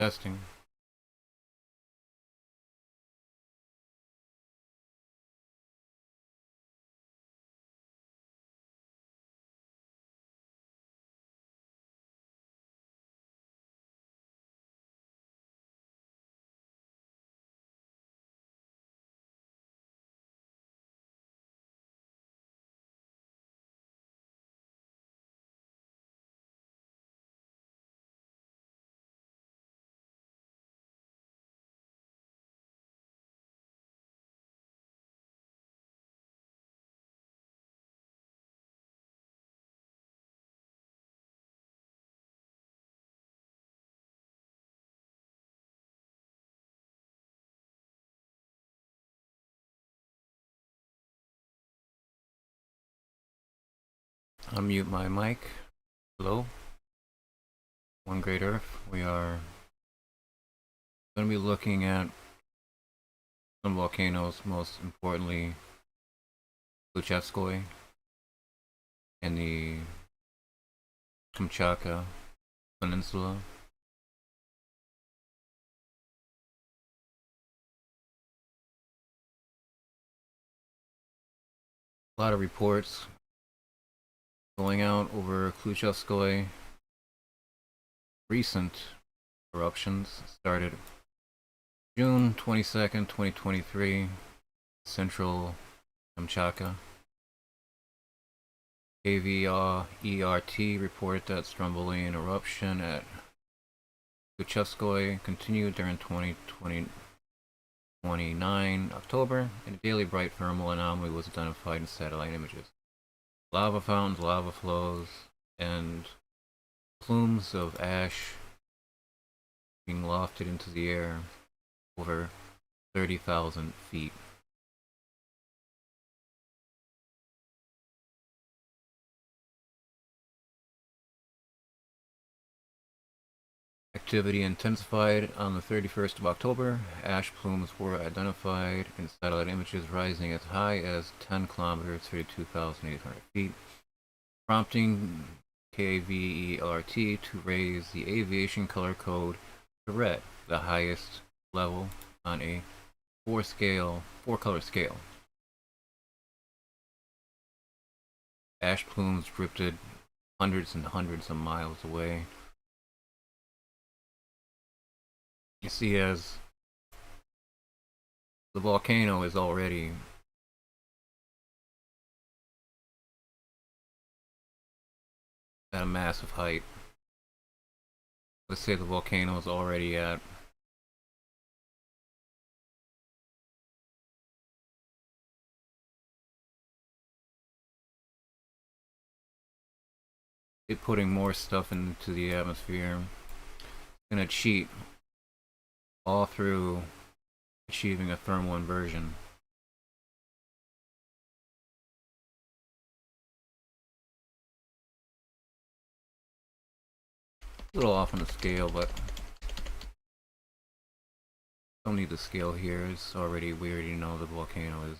Testing. Unmute my mic. Hello. One Great Earth. We are going to be looking at some volcanoes, most importantly Klyuchevskoy and the Kamchatka Peninsula. A lot of reports going out over Klyuchevskoy. Recent eruptions started June 22nd, 2023, central Kamchatka. KVERT reported that Strombolian eruption at Klyuchevskoy continued during 29 October, and a daily bright thermal anomaly was identified in satellite images. Lava fountains, lava flows, and plumes of ash being lofted into the air over 30,000 feet. Activity intensified on the 31st of October. Ash plumes were identified in satellite images rising as high as 10 kilometers, 32,800 feet, prompting KVERT to raise the aviation color code to red, the highest level on a four-color scale. Ash plumes drifted hundreds and hundreds of miles away. You see, as the volcano is already at a massive height. Let's say the volcano is already at putting more stuff into the atmosphere. It's gonna cheat all through achieving a thermal inversion. A little off on the scale, but don't need the scale here. It's already, we already know the volcano is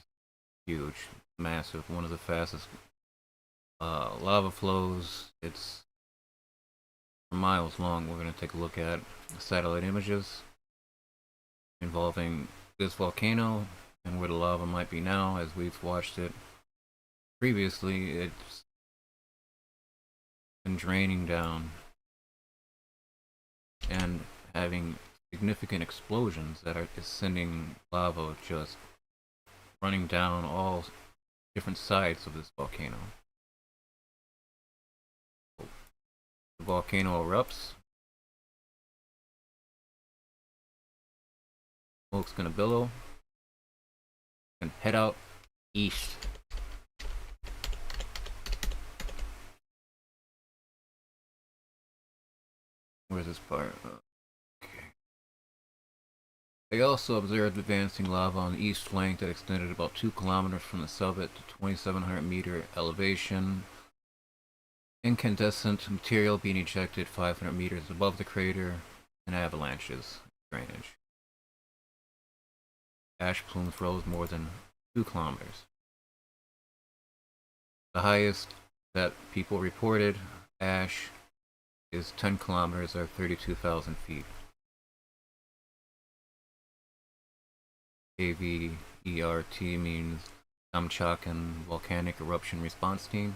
huge, massive, one of the fastest lava flows. It's miles long. We're going to take a look at satellite images involving this volcano and where the lava might be now. As we've watched it previously, it's been draining down and having significant explosions that are sending lava just running down all different sides of this volcano. The volcano erupts. Smoke's gonna billow and head out east. Where's this part? Okay. They also observed advancing lava on the east flank that extended about 2 kilometers from the summit to 2,700 meter elevation. Incandescent material being ejected 500 meters above the crater, and avalanches drainage. Ash plumes rose more than 2 kilometers. The highest that people reported ash is 10 kilometers or 32,000 feet. KVERT means Kamchatka Volcanic Eruption Response Team.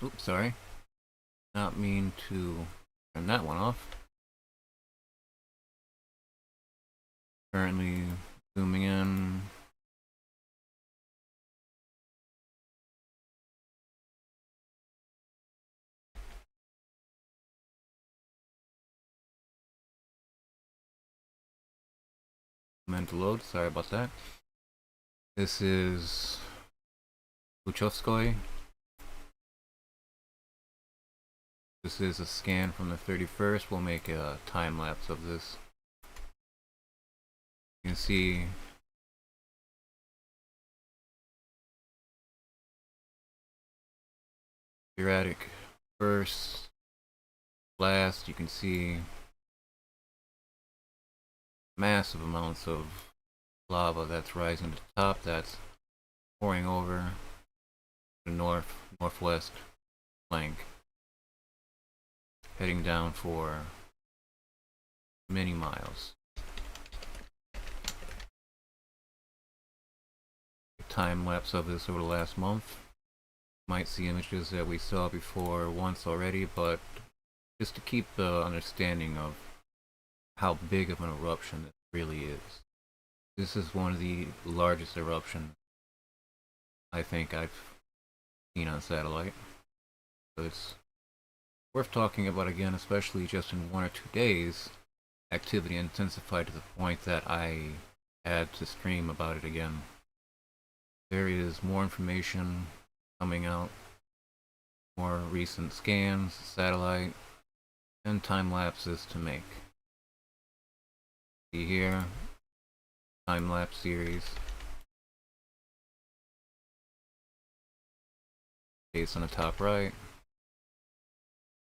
Oops, sorry. Not mean to turn that one off. Currently zooming in. Meant to load, sorry about that. This is Klyuchevskoy. This is a scan from the 31st. We'll make a time lapse of this. You can see erratic first, last. You can see massive amounts of lava that's rising to the top. That's pouring over the northwest flank, heading down for many miles. A time lapse of this over the last month. Might see images that we saw before once already, but just to keep the understanding of how big of an eruption this really is. This is one of the largest eruptions I think I've seen on satellite. So it's worth talking about again, especially just in 1 or 2 days. Activity intensified to the point that I had to stream about it again. There is more information coming out, more recent scans, satellite, and time lapses to make. See here, time lapse series. Case on the top right.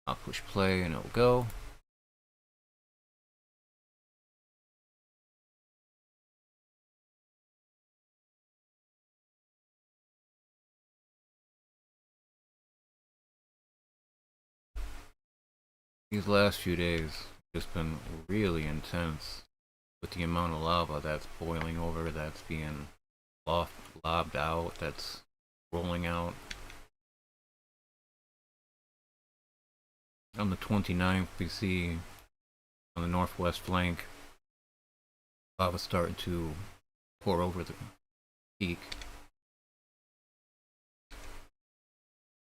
I'll push play and it'll go. These last few days just been really intense with the amount of lava that's boiling over, that's being lobbed out, that's rolling out. On the 29th, we see on the northwest flank lava starting to pour over the peak.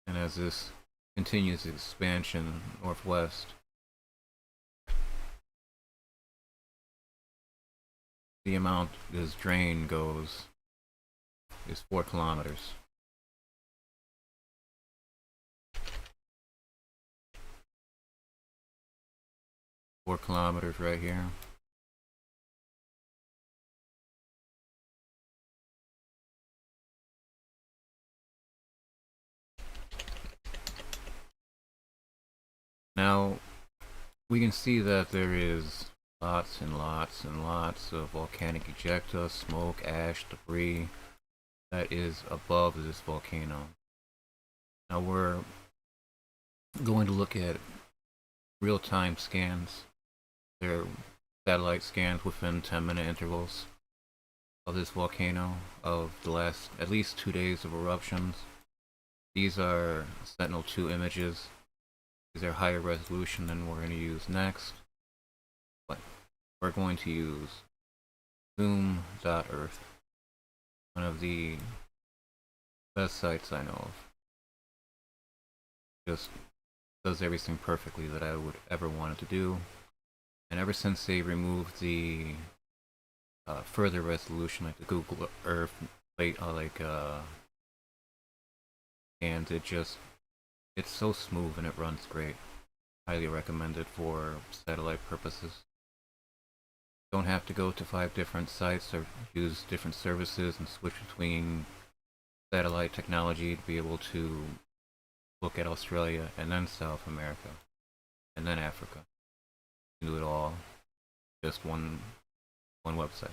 And as this continues expansion northwest, the amount this drain goes is 4 kilometers. Four kilometers right here. Now we can see that there is lots and lots and lots of volcanic ejecta, smoke, ash, debris that is above this volcano. Now we're going to look at real-time scans. They're satellite scans within 10-minute intervals of this volcano of the last at least 2 days of eruptions. These are Sentinel-2 images. These are higher resolution than we're going to use next. But we're going to use zoom.earth, one of the best sites I know of. Just does everything perfectly that I would ever want it to do. And ever since they removed the further resolution, like the Google Earth, and it's so smooth and it runs great. Highly recommended for satellite purposes. Don't have to go to 5 different sites or use different services and switch between satellite technology to be able to look at Australia and then South America and then Africa. You do it all just one website.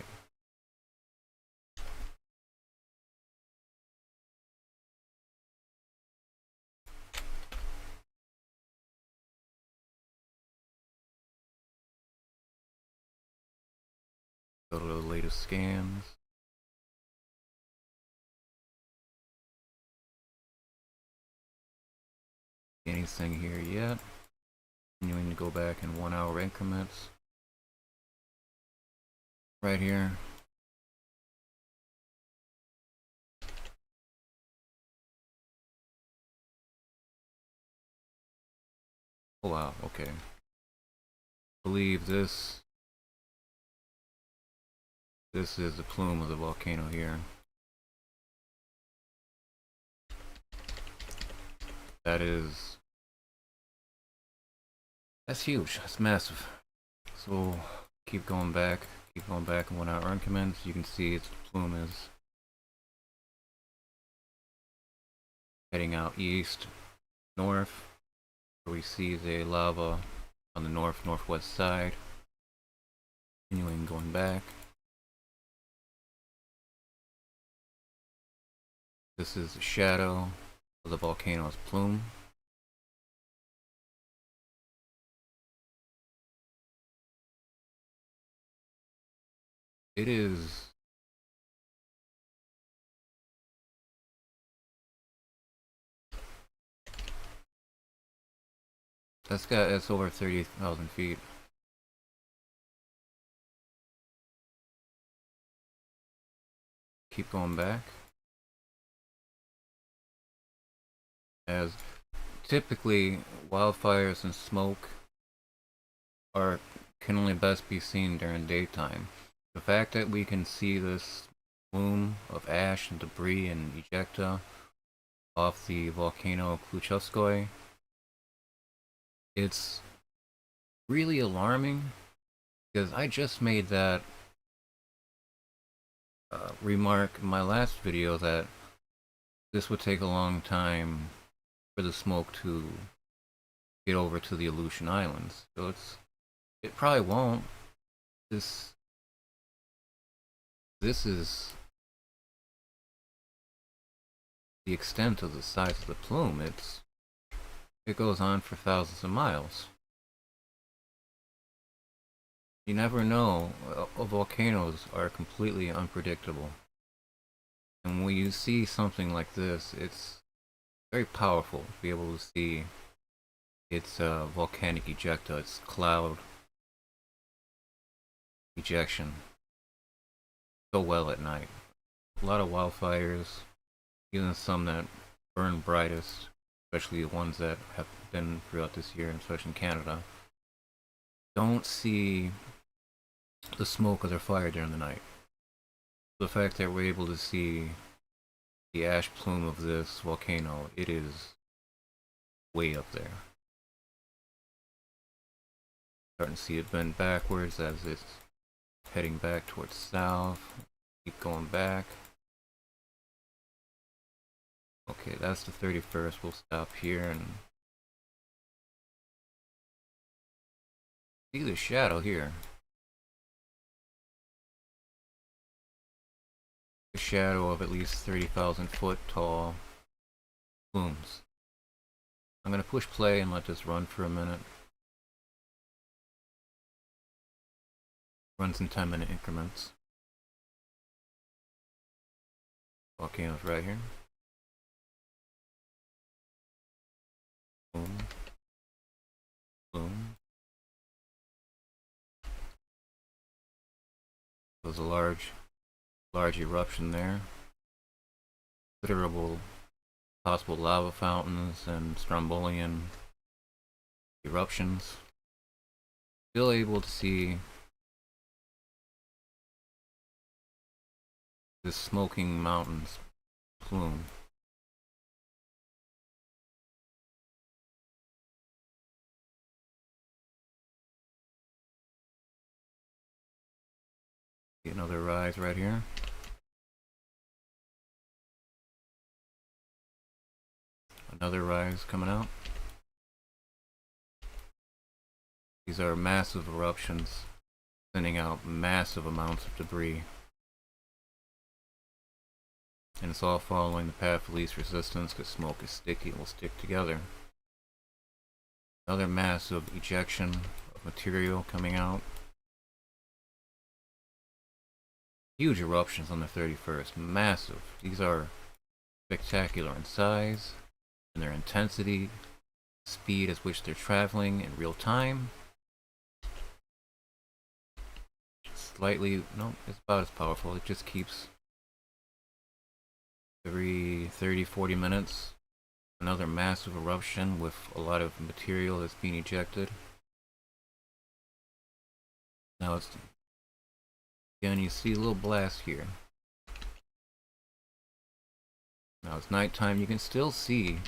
Go to the latest scans. Anything here yet? Continuing to go back in 1 hour increments. Right here. Oh wow, okay. I believe this is the plume of the volcano here. That's huge. That's massive. So keep going back in 1 hour increments. You can see its plume is heading out east, north, where we see the lava on the northwest side. Continuing going back. This is the shadow of the volcano's plume. It is that's over 30,000 feet. Keep going back. As typically wildfires and smoke can only best be seen during daytime. The fact that we can see this plume of ash and debris and ejecta off the volcano Klyuchevskoy, it's really alarming because I just made that remark in my last video that this would take a long time for the smoke to get over to the Aleutian Islands. So it probably won't. This is the extent of the size of the plume. It goes on for thousands of miles. You never know. Volcanoes are completely unpredictable. And when you see something like this, it's very powerful to be able to see its volcanic ejecta, its cloud ejection so well at night. A lot of wildfires, even some that burn brightest, especially the ones that have been throughout this year, especially in Canada, don't see the smoke of their fire during the night. The fact that we're able to see the ash plume of this volcano, it is way up there. Starting to see it bend backwards as it's heading back towards south. Keep going back. Okay, that's the 31st. We'll stop here and see the shadow here. A shadow of at least 30,000 foot tall plumes. I'm gonna push play and let this run for a minute. Runs in 10-minute increments. Volcano's right here. Boom. Boom. There's a large eruption there. Considerable possible lava fountains and strombolian eruptions. Still able to see this smoking mountains plume. Another rise right here. Another rise coming out. These are massive eruptions, sending out massive amounts of debris. And it's all following the path of least resistance because smoke is sticky and will stick together. Another massive ejection of material coming out. Huge eruptions on the 31st. Massive. These are spectacular in size, in their intensity, speed at which they're traveling in real time. Slightly, no, it's about as powerful. It just keeps every 30-40 minutes another massive eruption with a lot of material that's being ejected. Now it's again, you see a little blast here. Now it's nighttime. You can still see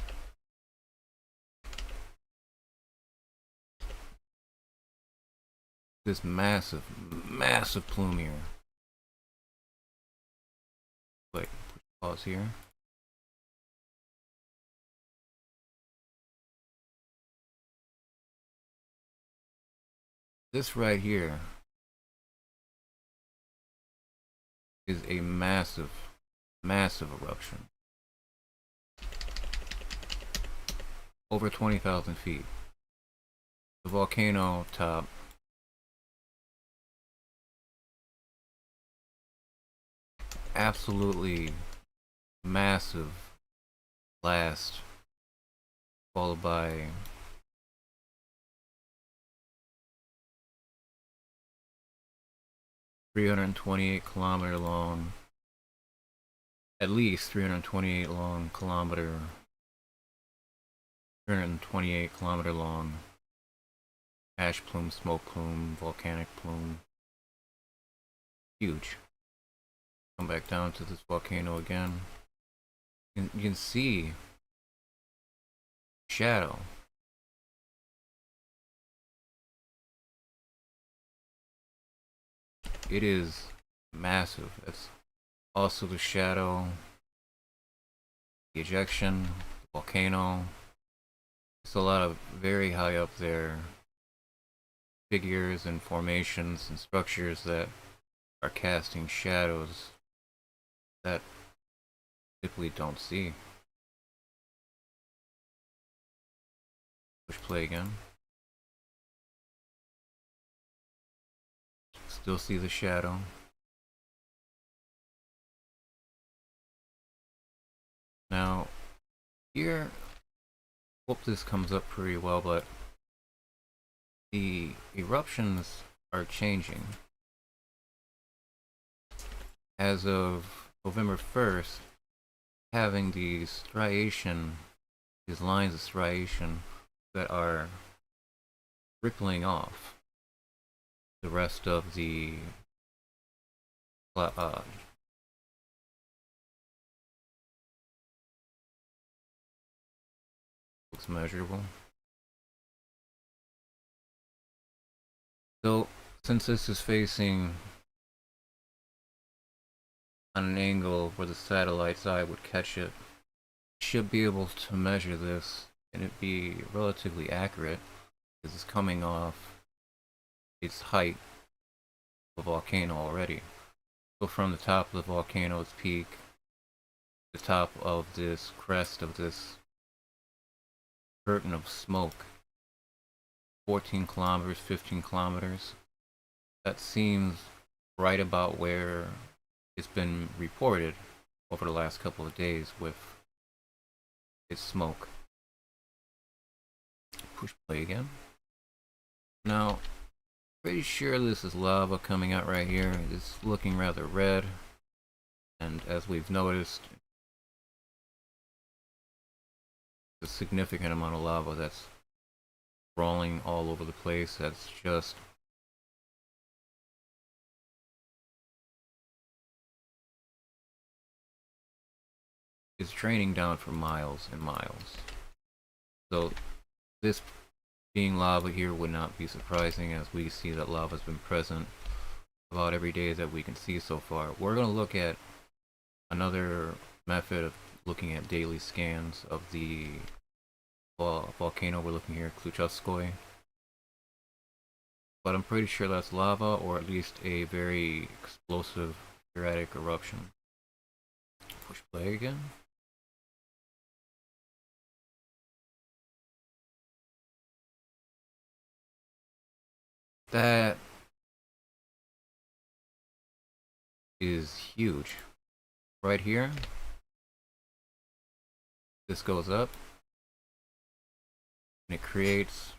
this massive plume here. Wait, pause here. This right here is a massive eruption. Over 20,000 feet. The volcano top absolutely massive blast, followed by (328-kilometer long), at least 328-kilometer long ash plume, smoke plume, volcanic plume. Huge. Come back down to this volcano again. You can see shadow. It is massive. That's also the shadow, the ejection, the volcano. It's a lot of very high up there figures and formations and structures that are casting shadows that typically don't see. Push play again. Still see the shadow. Now, here, hope this comes up pretty well, but the eruptions are changing. As of November 1st, having these lines of striation that are rippling off the rest of the looks measurable. So since this is facing on an angle where the satellite's eye would catch it, should be able to measure this and it be relatively accurate because it's coming off its height of the volcano already. So from the top of the volcano's peak, the top of this crest of this curtain of smoke, 14 kilometers, 15 kilometers, that seems right about where it's been reported over the last couple of days with its smoke. Push play again. Now, pretty sure this is lava coming out right here. It's looking rather red, and as we've noticed, a significant amount of lava that's crawling all over the place. That's just is draining down for miles and miles. So this being lava here would not be surprising, as we see that lava's been present about every day that we can see so far. We're going to look at another method of looking at daily scans of the volcano. We're looking here at Klyuchevskoy, but I'm pretty sure that's lava, or at least a very explosive erratic eruption. Push play again. That is huge. Right here, this goes up, and it creates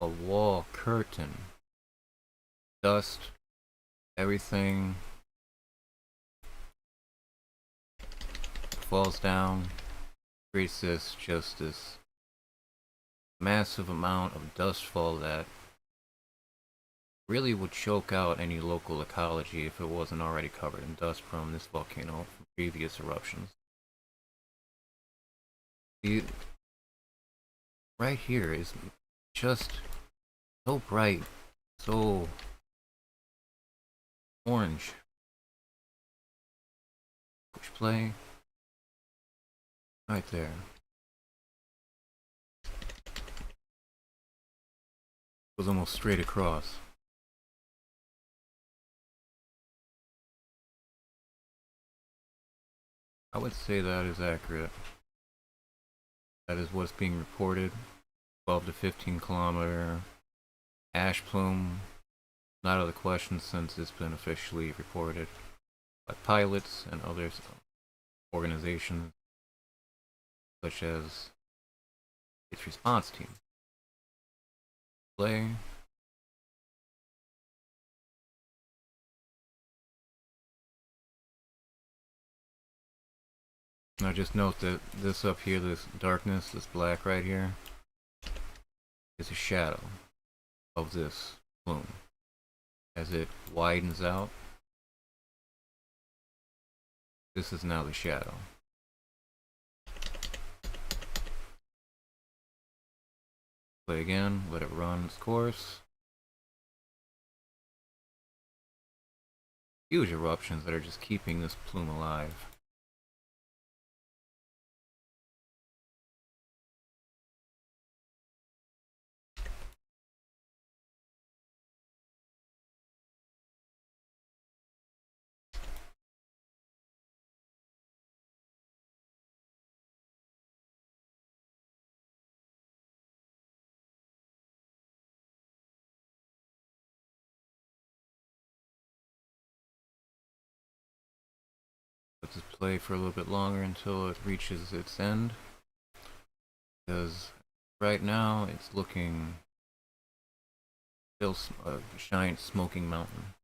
a wall curtain. Dust, everything falls down, creates this massive amount of dust fall that really would choke out any local ecology if it wasn't already covered in dust from this volcano from previous eruptions. The, right here is just so bright, so orange. Push play. Right there. Goes almost straight across. I would say that is accurate. That is what's being reported. 12 to 15 kilometer ash plume. Not out of the question since it's been officially reported by pilots and other organizations such as its response team. Play. Now just note that this up here, this darkness, this black right here, is a shadow of this plume. As it widens out, this is now the shadow. Play again, let it run its course. Huge eruptions that are just keeping this plume alive. Let this play for a little bit longer until it reaches its end, because right now it's looking still a giant smoking mountain.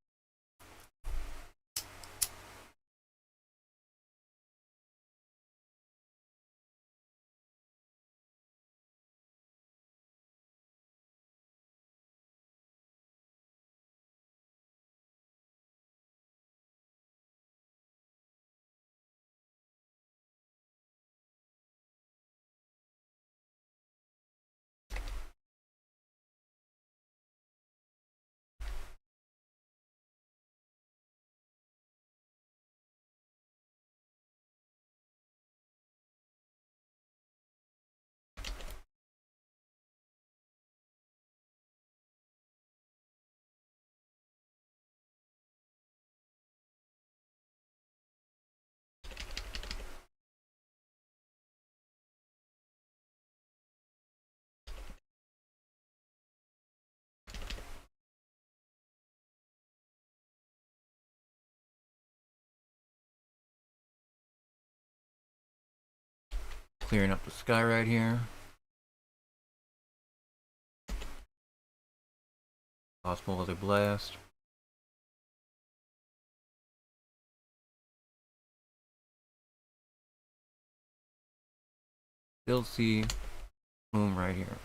Clearing up the sky right here. Possible other blast. Still see plume right here.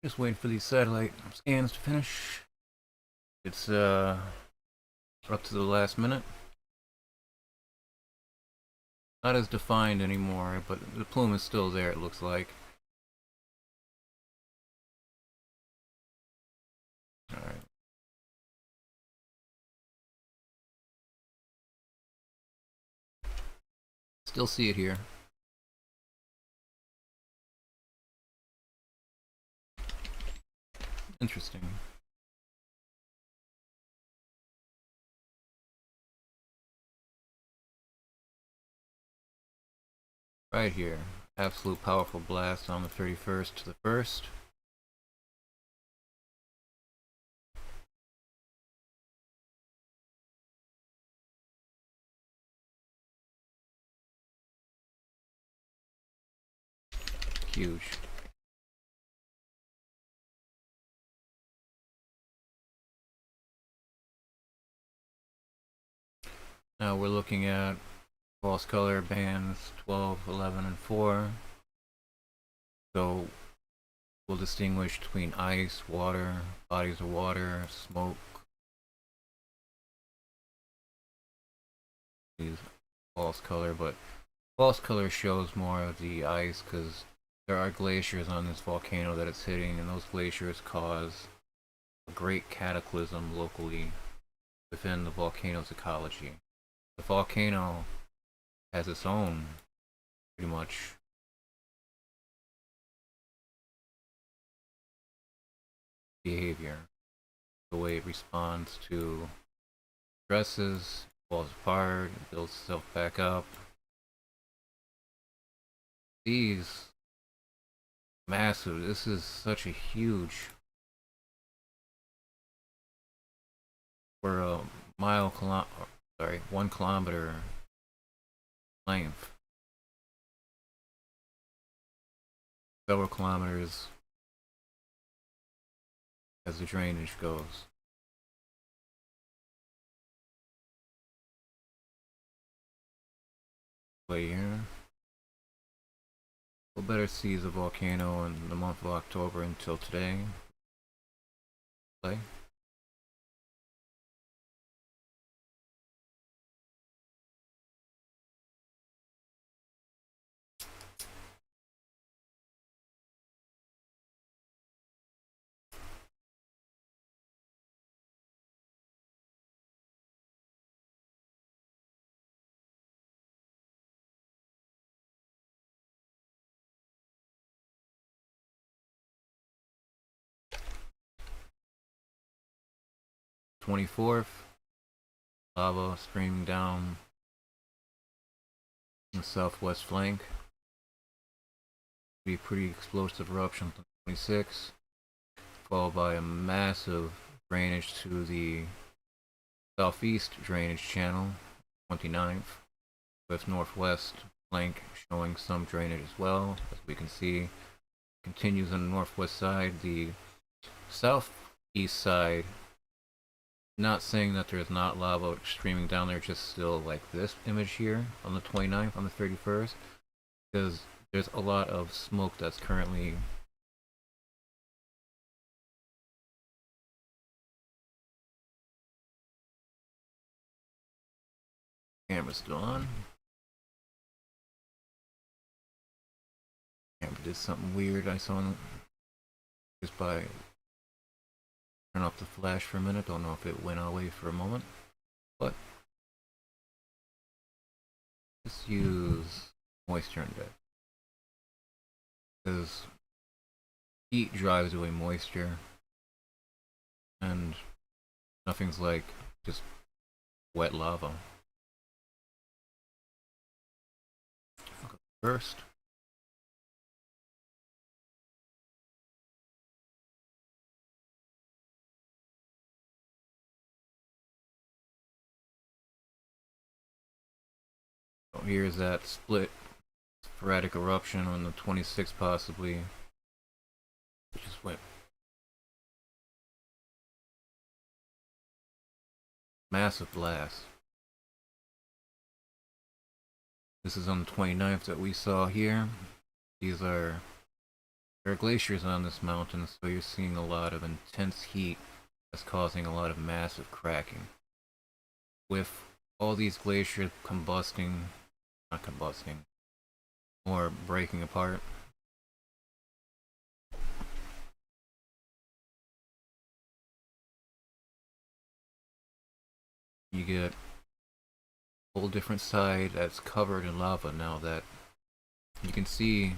Just waiting for these satellite scans to finish. It's up to the last minute. Not as defined anymore, but the plume is still there, it looks like. Alright. Still see it here. Interesting. Right here. Absolute powerful blast on the 31st to the 1st. Huge. Now we're looking at false color bands 12, 11, and 4. So we'll distinguish between ice, water, bodies of water, smoke. These false color, but false color shows more of the ice because there are glaciers on this volcano that it's hitting, and those glaciers cause a great cataclysm locally within the volcano's ecology. The volcano has its own, pretty much, behavior. The way it responds to stresses, falls apart, builds itself back up. These massive, this is such a huge, for a 1 kilometer length, several kilometers as the drainage goes. Way here. We'll better see the volcano in the month of October until today. Play. '24th, lava streaming down the southwest flank. Be a pretty explosive eruption on the 26th, followed by a massive drainage to the southeast drainage channel, 29th, with northwest flank showing some drainage as well. As we can see, continues on the northwest side. The southeast side, not saying that there's not lava streaming down there, just still like this image here on the 29th, on the 31st, because there's a lot of smoke that's currently camera's still on. Camera did something weird I saw just by turn off the flash for a minute. Don't know if it went away for a moment, but let's use moisture index, because heat drives away moisture, and nothing's like just wet lava. First, here's that split sporadic eruption on the 26th, possibly. It just went massive blast. This is on the 29th that we saw here. These are There are glaciers on this mountain, so you're seeing a lot of intense heat that's causing a lot of massive cracking. With all these glaciers combusting, not combusting, or breaking apart, you get a whole different side that's covered in lava now that you can see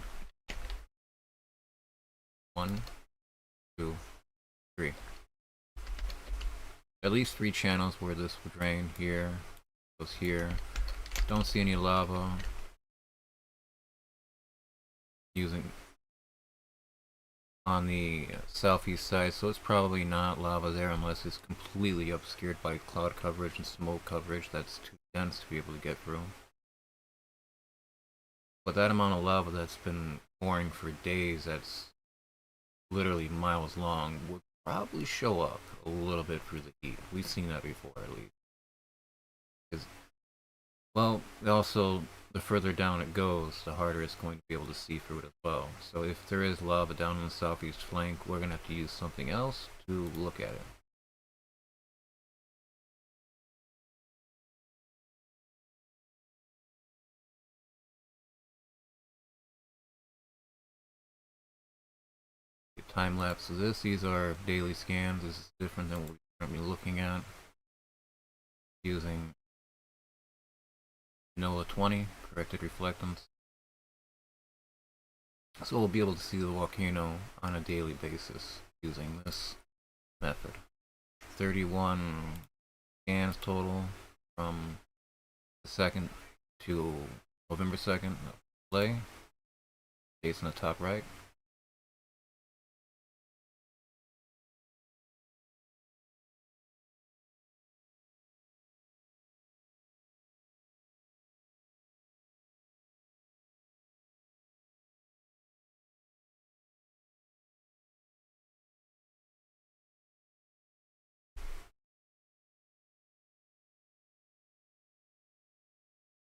1, 2, 3. At least 3 channels where this would drain. Here, goes here. Don't see any lava using on the southeast side, so it's probably not lava there unless it's completely obscured by cloud coverage and smoke coverage that's too dense to be able to get through. But that amount of lava that's been pouring for days, that's literally miles long, would probably show up a little bit through the heat. We've seen that before, at least. Well, also, the further down it goes, the harder it's going to be able to see through it as well. So if there is lava down on the southeast flank, we're going to have to use something else to look at it. Time lapse of this. These are daily scans. This is different than what we're currently looking at. Using NOAA 20, corrected reflectance. So we'll be able to see the volcano on a daily basis using this method. 31 scans total from the 2nd to November 2nd. Play. Dates in the top right.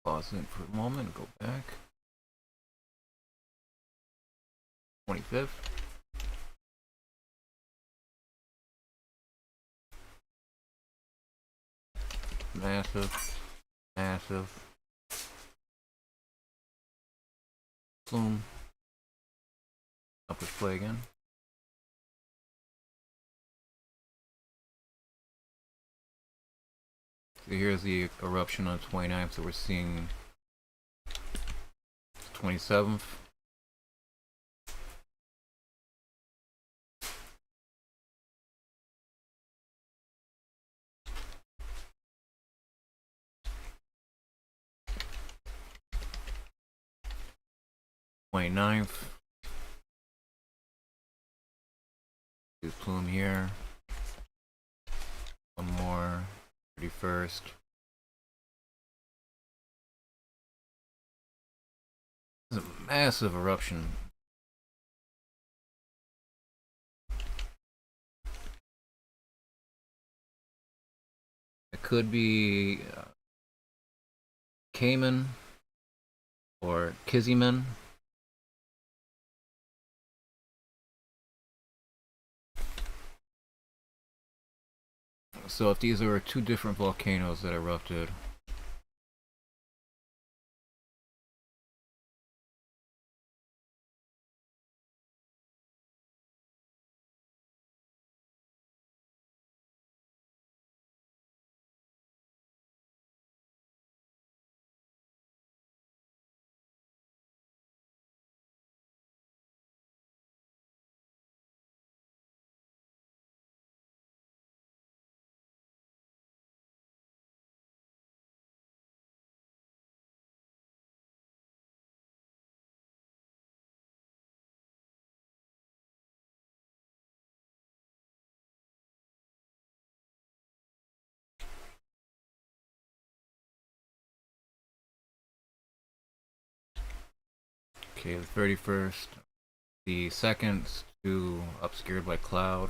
Pause it for a moment, go back. 25th. Massive, massive. Plume. I'll push play again. So here's the eruption on the 29th, so we're seeing 27th. Ninth. There's plume here. One more. 31st. This is a massive eruption. It could be Cayman or Kiziman. So if these are 2 different volcanoes that erupted, okay, the 31st, the 2nd, too obscured by cloud.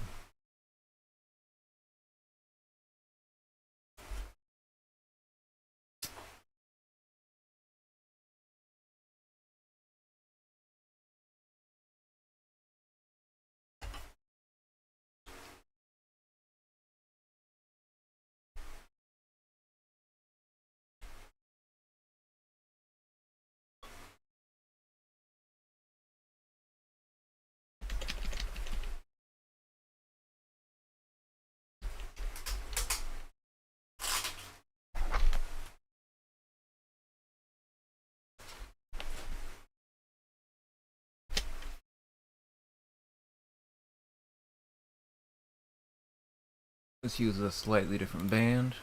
Let's use a slightly different band.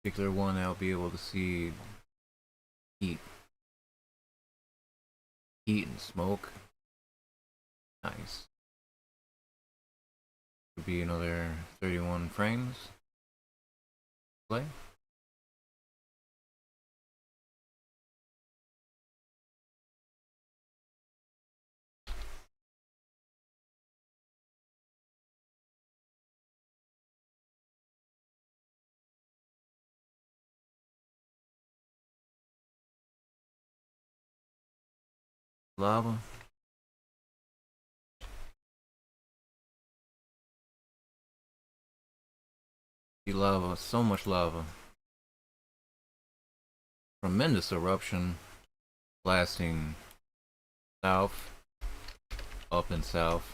Particular one I'll be able to see heat, and smoke. Nice. Would be another 31 frames. Play. Lava. The lava, so much lava. Tremendous eruption blasting south, up and south.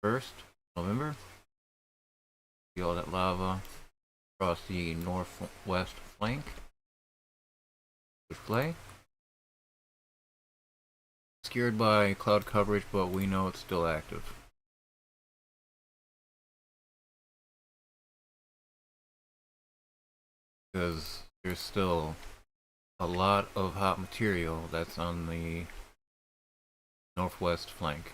First, November. See all that lava across the northwest flank. Push play. Scared by cloud coverage, but we know it's still active. Because there's still a lot of hot material that's on the northwest flank.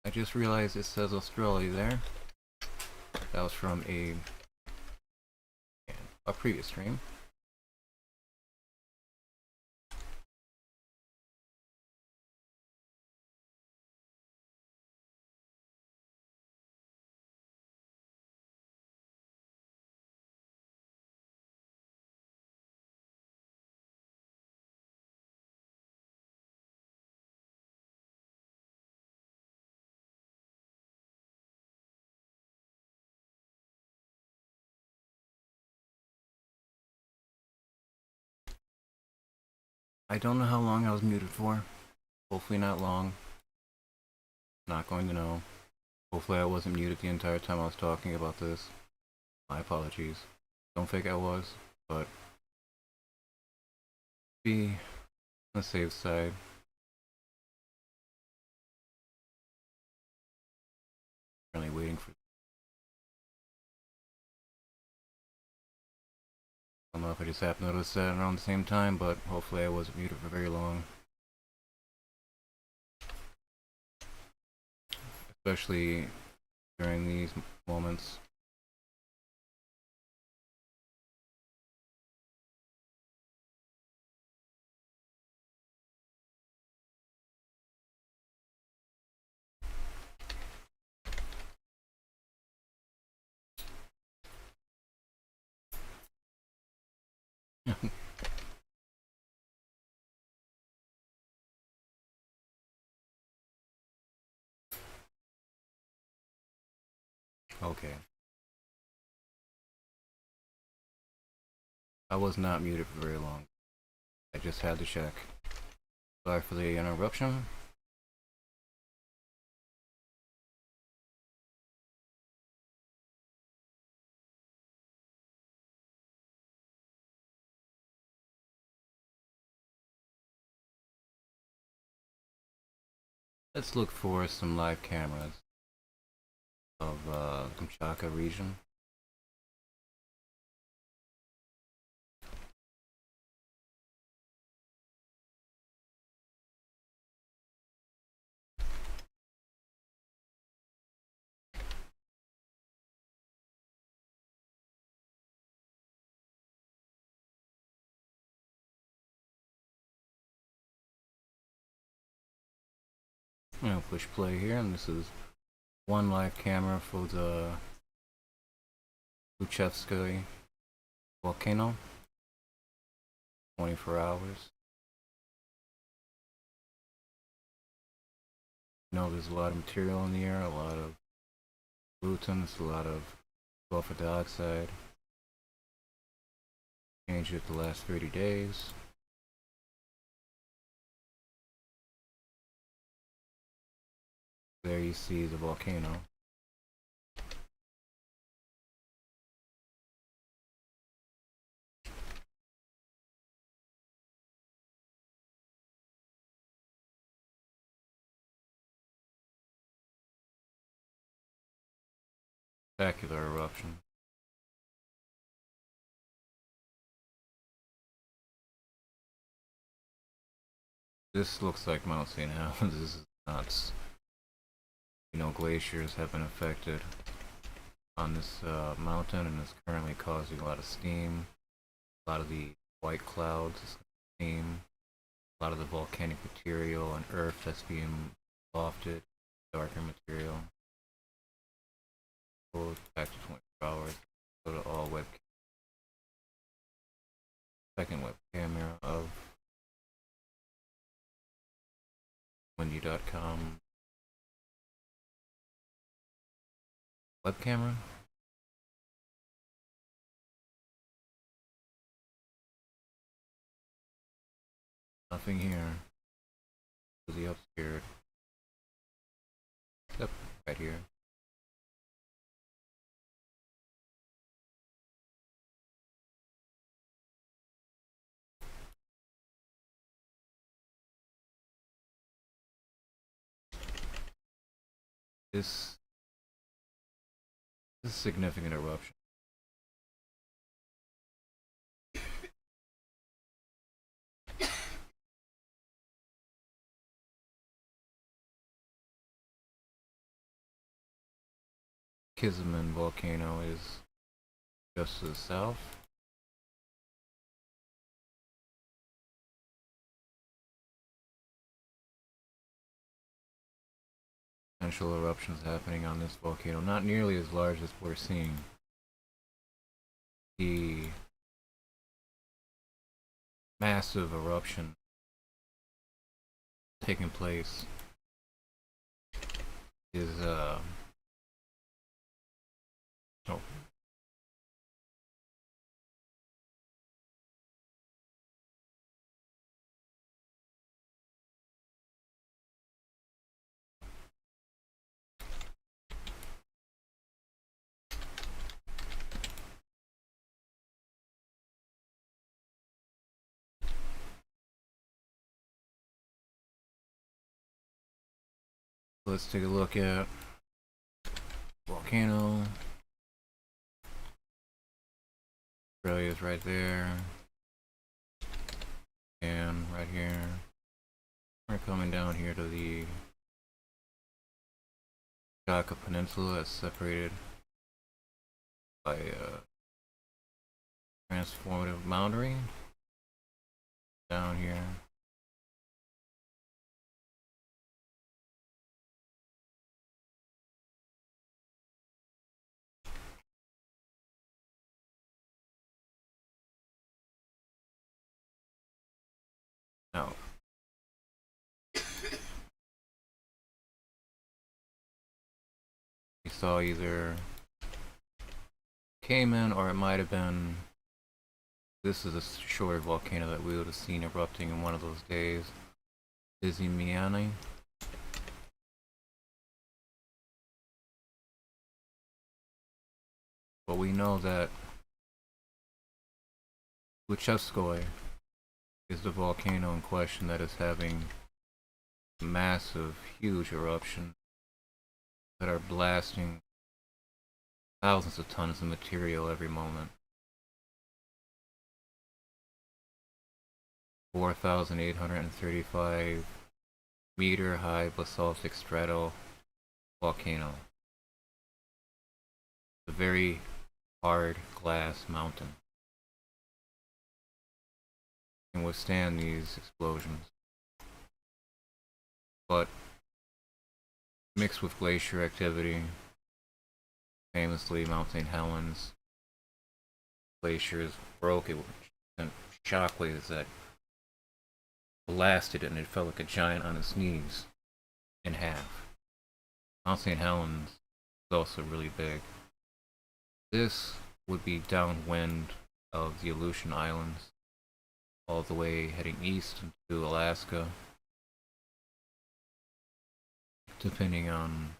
I just realized it says Australia there. That was from a previous stream. I don't know how long I was muted for. Hopefully not long. Not going to know. Hopefully I wasn't muted the entire time I was talking about this. My apologies. Don't think I was, but be on the safe side. Currently waiting for. I don't know if I just happened to notice that around the same time, but hopefully I wasn't muted for very long. Especially during these moments. Okay. I was not muted for very long. I just had to check. Sorry for the interruption. Let's look for some live cameras of Kamchatka region. I'm gonna push play here, and this is one live camera for the Klyuchevskoy volcano. 24 hours. You know, there's a lot of material in the air, a lot of pollutants, a lot of sulfur dioxide. Changed it the last 30 days. There you see the volcano. Spectacular eruption. This looks like Mount St. Helens. This is nuts. You know, glaciers have been affected on this mountain, and it's currently causing a lot of steam. A lot of the white clouds, steam. A lot of the volcanic material and earth that's being lofted, darker material. Go back to 24 hours. Go to all web. Second web camera of windy.com web camera. Nothing here. To the upstairs. Except right here. This is a significant eruption. Klyuchevskoy volcano is just to the south. Potential eruptions happening on this volcano, not nearly as large as we're seeing. The massive eruption taking place is oh, let's take a look at volcano. Australia's right there, and right here. We're coming down here to the Kamchatka Peninsula that's separated by a transformative boundary. Down here. Now, we saw either Cayman or it might have been. This is a shorter volcano that we would have seen erupting in one of those days. Miami. But we know that Klyuchevskoy is the volcano in question that is having massive, huge eruption that are blasting thousands of tons of material every moment. 4,835 meter high basaltic strato volcano. A very hard glass mountain can withstand these explosions, but mixed with glacier activity, famously Mount St. Helens glaciers broke, it shockwaves that blasted it, and it felt like a giant on its knees in half. Mount St. Helens is also really big. This would be downwind of the Aleutian Islands, all the way heading east into Alaska, depending on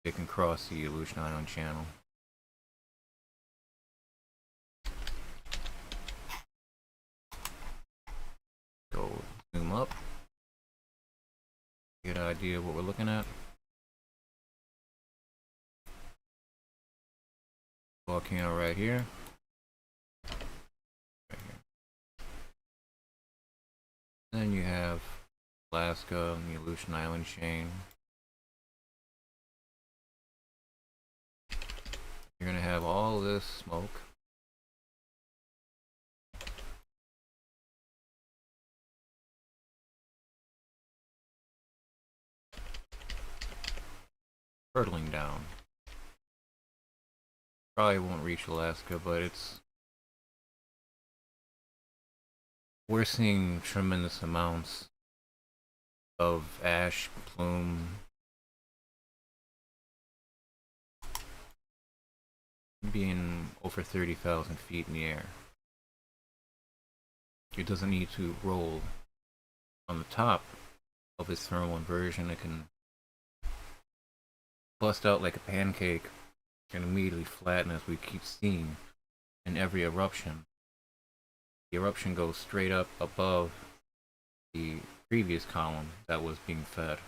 if it can cross the Aleutian Island channel. Go zoom up, get an idea of what we're looking at. Volcano right here. Then you have Alaska and the Aleutian Island chain. You're gonna have all this smoke. Hurtling down. Probably won't reach Alaska, but we're seeing tremendous amounts of ash, plume, being over 30,000 feet in the air. It doesn't need to roll on the top of its thermal inversion. It can bust out like a pancake and immediately flatten, as we keep seeing in every eruption. The eruption goes straight up above the previous column that was being fed.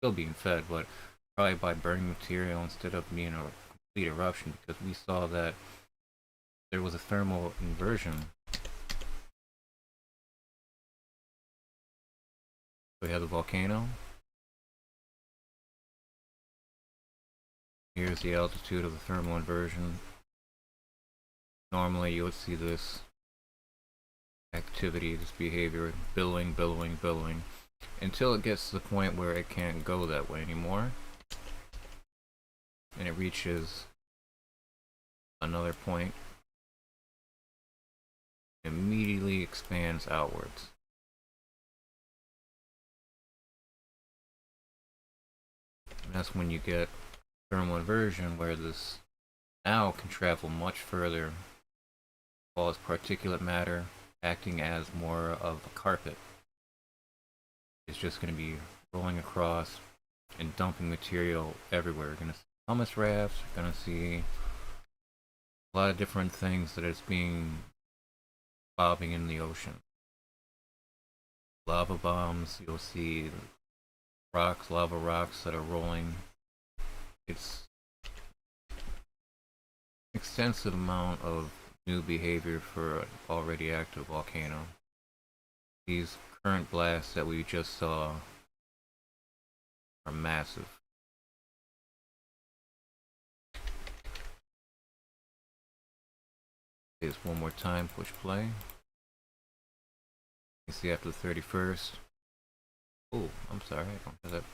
Still being fed, but probably by burning material instead of being a complete eruption, because we saw that there was a thermal inversion. So we have the volcano. Here's the altitude of the thermal inversion. Normally you would see this activity, this behavior, billowing, until it gets to the point where it can't go that way anymore. And it reaches another point, immediately expands outwards. And that's when you get thermal inversion, where this now can travel much further, while its particulate matter acting as more of a carpet. It's just going to be rolling across and dumping material everywhere. You're going to see pumice rafts, you're going to see a lot of different things that is being bobbing in the ocean. Lava bombs, you'll see rocks, lava rocks that are rolling. It's extensive amount of new behavior for an already active volcano. These current blasts that we just saw are massive. Say this one more time, push play. You see after the 31st. Oh, I'm sorry, I don't have that.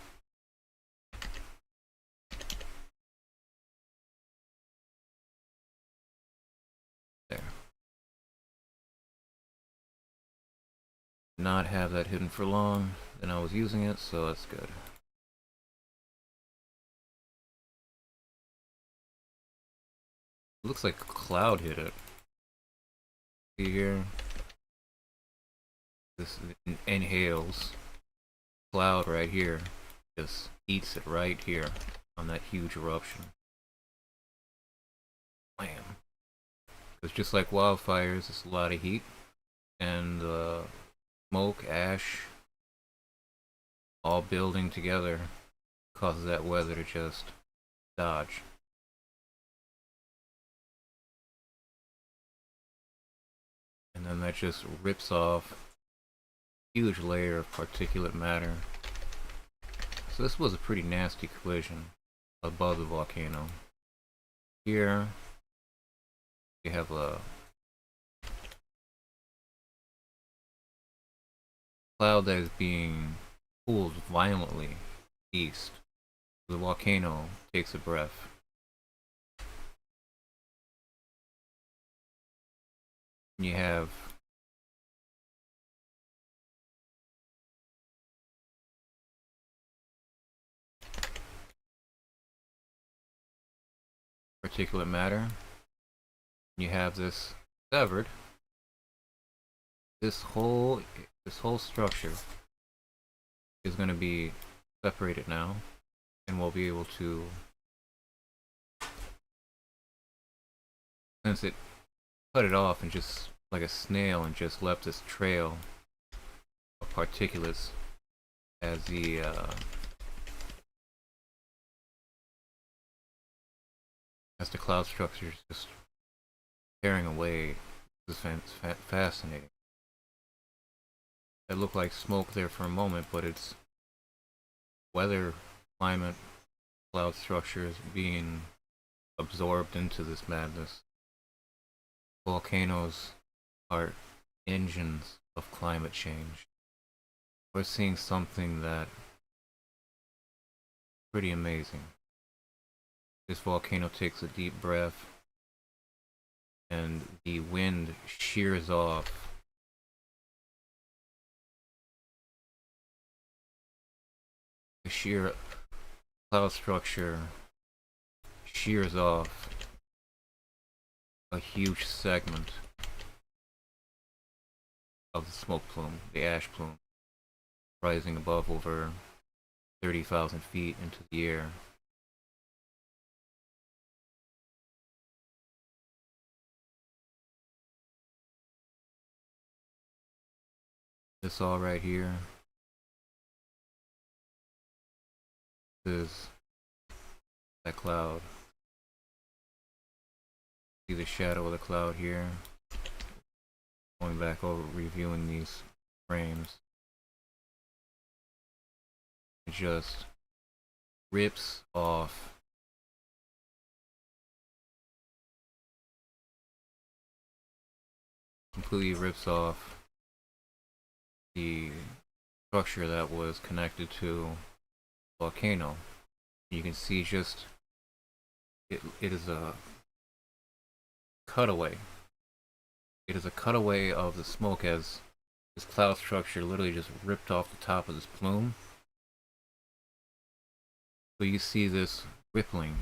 There. Not have that hidden for long, then I was using it, so that's good. Looks like a cloud hit it. See here? This inhales. Cloud right here just eats it right here on that huge eruption. Bam. It's just like wildfires, it's a lot of heat, and smoke, ash, all building together causes that weather to just dodge. And then that just rips off a huge layer of particulate matter. So this was a pretty nasty collision above the volcano. Here we have a cloud that is being pulled violently east. The volcano takes a breath. You have particulate matter. You have this severed. This whole structure is going to be separated now, and we'll be able to, since it cut it off and just like a snail and just left this trail of particulates as the cloud structure is just tearing away. This is fascinating. It looked like smoke there for a moment, but it's weather, climate, cloud structures being absorbed into this madness. Volcanoes are engines of climate change. We're seeing something that pretty amazing. This volcano takes a deep breath and the wind shears off the sheer cloud structure, shears off a huge segment of the smoke plume, the ash plume, rising above over 30,000 feet into the air. This all right here is that cloud. See the shadow of the cloud here. Going back over reviewing these frames. It just rips off completely rips off the structure that was connected to the volcano. You can see just it is a cutaway. It is a cutaway of the smoke as this cloud structure literally just ripped off the top of this plume. So you see this rippling,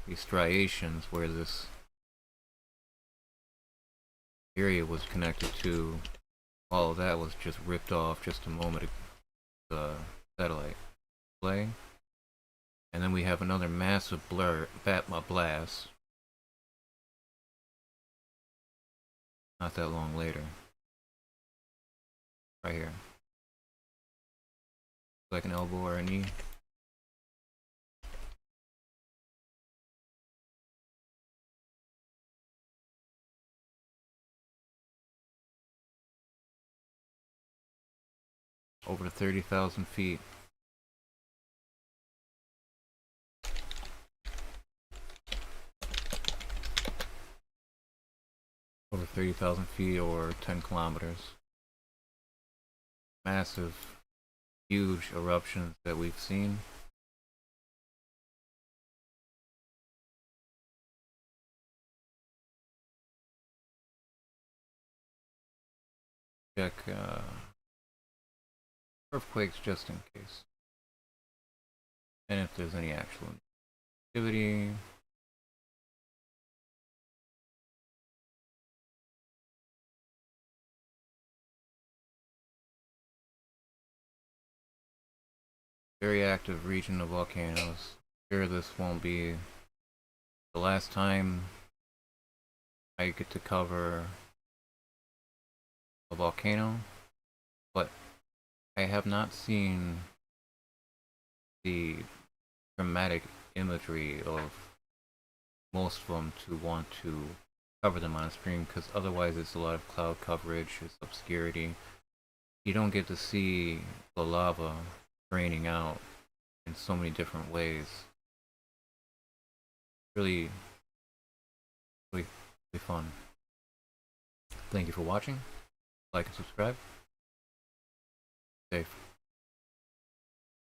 these striations where this area was connected to. All of that was just ripped off just a moment ago, the satellite display. And then we have another massive blast. Not that long later. Right here. Like an elbow or a knee. Over 30,000 feet. Over 30,000 feet or 10 kilometers. Massive, huge eruptions that we've seen. Check earthquakes just in case. And if there's any actual activity. Very active region of volcanoes. Sure, this won't be the last time I get to cover a volcano, but I have not seen the dramatic imagery of most of them to want to cover them on a stream, because otherwise it's a lot of cloud coverage, it's obscurity. You don't get to see the lava draining out in so many different ways. Really, really fun. Thank you for watching. Like and subscribe. Safe.